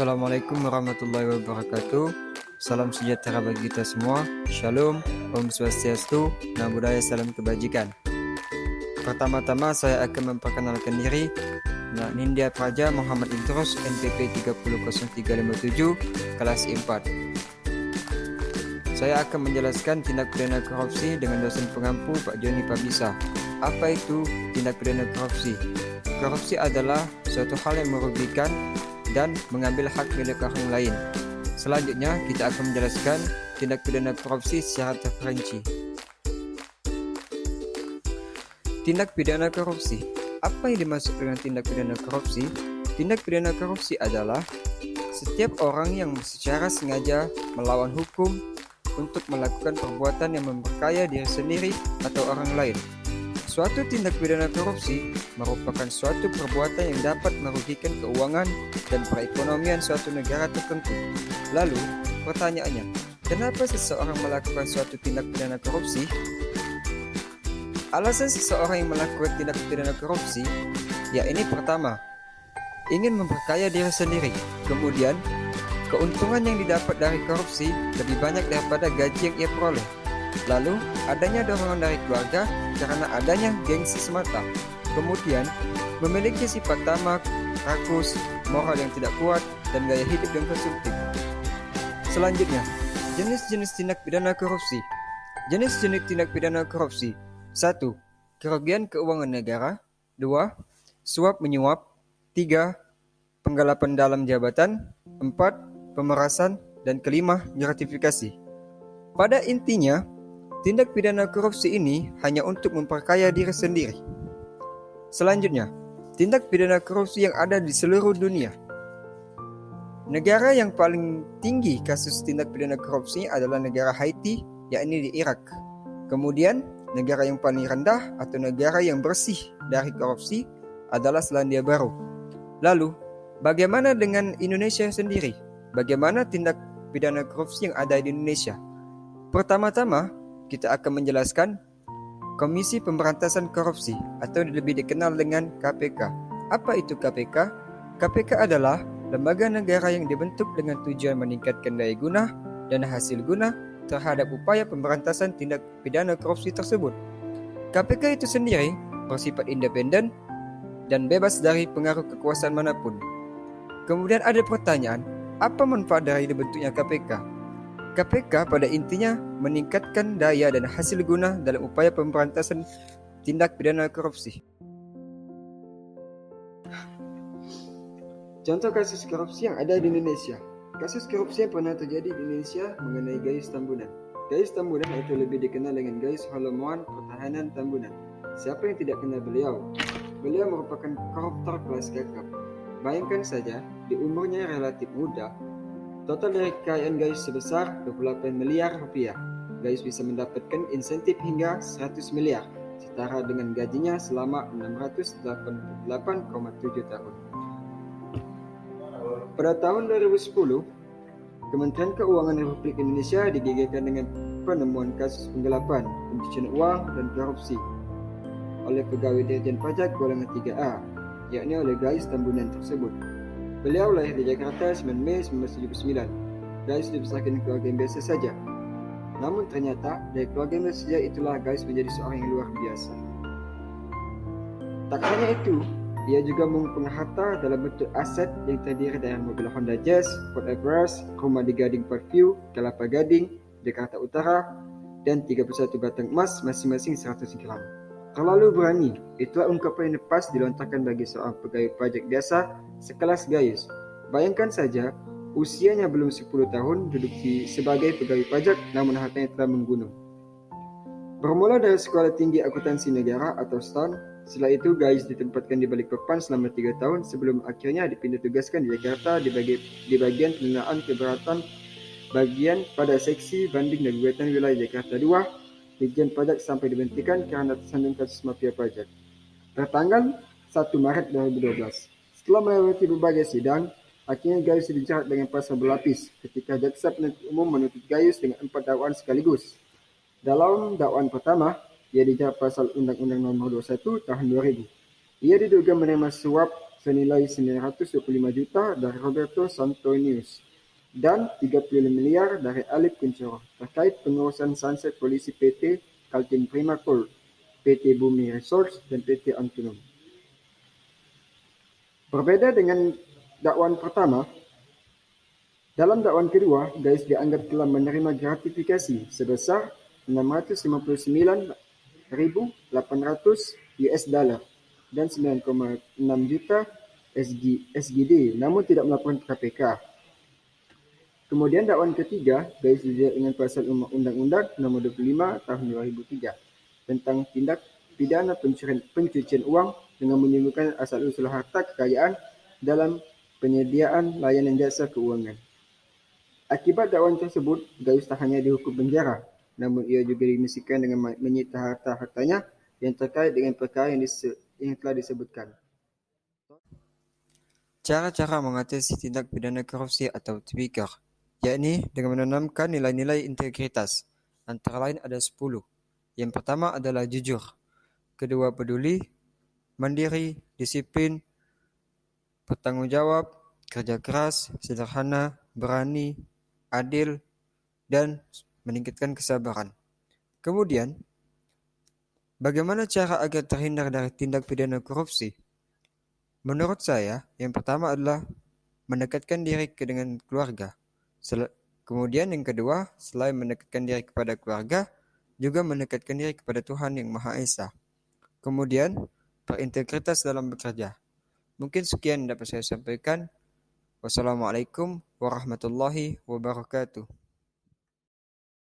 Assalamualaikum warahmatullahi wabarakatuh. Salam sejahtera bagi kita semua. Shalom, Om Swastiastu, Namo Buddhaya, salam kebajikan. Pertama-tama saya akan memperkenalkan diri. Nindya Praja Muhammad Idrus, NPP 300357, kelas 4. Saya akan menjelaskan tindak pidana korupsi dengan dosen pengampu Pak Joni Pabisa. Apa itu tindak pidana korupsi? Korupsi adalah suatu hal yang merugikan dan mengambil hak milik orang lain. Selanjutnya, kita akan menjelaskan tindak pidana korupsi secara terperinci. Tindak pidana korupsi. Apa yang dimaksud dengan tindak pidana korupsi? Tindak pidana korupsi adalah setiap orang yang secara sengaja melawan hukum untuk melakukan perbuatan yang memperkaya diri sendiri atau orang lain. Suatu tindak pidana korupsi merupakan suatu perbuatan yang dapat merugikan keuangan dan perekonomian suatu negara tertentu. Lalu, pertanyaannya, kenapa seseorang melakukan suatu tindak pidana korupsi? Alasan seseorang yang melakukan tindak pidana korupsi, yakni pertama, ingin memperkaya diri sendiri. Kemudian, keuntungan yang didapat dari korupsi lebih banyak daripada gaji yang ia peroleh. Lalu, adanya dorongan dari keluarga karena adanya gengsi semata. Kemudian, memiliki sifat tamak, rakus, moral yang tidak kuat, dan gaya hidup yang konsumtif. Selanjutnya, jenis-jenis tindak pidana korupsi. Jenis-jenis tindak pidana korupsi. 1. Kerugian keuangan negara. 2. Suap menyuap. 3. Penggelapan dalam jabatan. 4. Pemerasan. Dan kelima, gratifikasi. Pada intinya, tindak pidana korupsi ini hanya untuk memperkaya diri sendiri. Selanjutnya, tindak pidana korupsi yang ada di seluruh dunia. Negara yang paling tinggi kasus tindak pidana korupsi adalah negara Haiti, yakni di Irak. Kemudian, negara yang paling rendah atau negara yang bersih dari korupsi adalah Selandia Baru. Lalu, bagaimana dengan Indonesia sendiri? Bagaimana tindak pidana korupsi yang ada di Indonesia? Pertama-tama, kita akan menjelaskan Komisi Pemberantasan Korupsi atau lebih dikenal dengan KPK. Apa itu KPK? KPK adalah lembaga negara yang dibentuk dengan tujuan meningkatkan daya guna dan hasil guna terhadap upaya pemberantasan tindak pidana korupsi tersebut. KPK itu sendiri bersifat independen dan bebas dari pengaruh kekuasaan manapun. Kemudian ada pertanyaan, apa manfaat dari dibentuknya KPK? KPK pada intinya meningkatkan daya dan hasil guna dalam upaya pemberantasan tindak pidana korupsi. Contoh kasus korupsi yang ada di Indonesia. Kasus korupsi yang pernah terjadi di Indonesia mengenai Gayus Tambunan. Gayus Tambunan itu lebih dikenal dengan Gayus Holomoan Pertahanan Tambunan. Siapa yang tidak kenal beliau? Beliau merupakan koruptor kelas kakap. Bayangkan saja, di umurnya yang relatif muda, total dari kekayaan Gayus sebesar 28 miliar rupiah. Gayus bisa mendapatkan insentif hingga 100 miliar, setara dengan gajinya selama 688,7 tahun. Pada tahun 2010, Kementerian Keuangan Republik Indonesia digegerkan dengan penemuan kasus penggelapan, pencucian uang, dan korupsi oleh pegawai Dirjen Pajak golongan 3A, yakni oleh Gayus Tambunan tersebut. Beliau lahir di Jakarta 9 Mei 1979. Gayus dibesarkan keluarga yang biasa saja. Namun ternyata dari keluarga yang biasa saja itulah Gayus menjadi seorang yang luar biasa. Tak hanya itu, ia juga mengumpulkan harta dalam bentuk aset yang terdiri dari mobil Honda Jazz, Ford Everest, rumah di Gading Parkview, Kelapa Gading, Jakarta Utara, dan 31 batang emas masing-masing 100 gram. Terlalu berani, itulah ungkapan yang pas dilontarkan bagi seorang pegawai pajak biasa sekelas Gayus. Bayangkan saja, usianya belum 10 tahun duduk sebagai pegawai pajak, namun hartanya telah menggunung. Bermula dari Sekolah Tinggi Akuntansi Negara atau STAN, setelah itu Gayus ditempatkan di Balikpapan selama 3 tahun sebelum akhirnya dipindah tugaskan di Jakarta di bagian penilaian keberatan bagian pada seksi banding dan gugatan wilayah Jakarta 2, Ditjen Pajak sampai diberhentikan karena tersandung kasus mafia pajak. Tertanggal 1 Maret 2012. Setelah melewati berbagai sidang, akhirnya Gayus dijerat dengan pasal berlapis ketika jaksa penuntut umum menuntut Gayus dengan 4 dakwaan sekaligus. Dalam dakwaan pertama, ia dijerat pasal Undang-Undang Nomor 21 Tahun 2000. Ia diduga menerima suap senilai 925 juta dari Roberto Santonius dan 35 miliar dari Alip Kuncoro terkait pengurusan Sunset Polisi PT Kaltim Prima Corp, PT Bumi Resource, dan PT Antunum. Berbeda dengan dakwaan pertama, dalam dakwaan kedua, Gais dianggap telah menerima gratifikasi sebesar 659.800 US dollar dan 9,6 juta SGD, namun tidak melaporkan ke KPK. Kemudian dakwaan ketiga, Gais dijerat dengan pasal Undang-Undang Nomor 25 Tahun 2003 tentang tindak pidana pencucian uang dengan menyebutkan asal-usul harta kekayaan dalam penyediaan layanan jasa keuangan. Akibat dakwaan tersebut, Gaius tak hanya dihukum penjara, namun ia juga dimisikan dengan menyita harta-hartanya yang terkait dengan perkara yang telah disebutkan. Cara-cara mengatasi tindak pidana korupsi atau tipikor, yakni dengan menanamkan nilai-nilai integritas. Antara lain ada 10. Yang pertama adalah jujur. Kedua, peduli, mandiri, disiplin, bertanggung jawab, kerja keras, sederhana, berani, adil, dan meningkatkan kesabaran. Kemudian, bagaimana cara agar terhindar dari tindak pidana korupsi? Menurut saya, yang pertama adalah mendekatkan diri dengan keluarga. Kemudian yang kedua, selain mendekatkan diri kepada keluarga, juga mendekatkan diri kepada Tuhan Yang Maha Esa. Kemudian, berintegritas dalam bekerja. Mungkin sekian dapat saya sampaikan. Wassalamualaikum warahmatullahi wabarakatuh.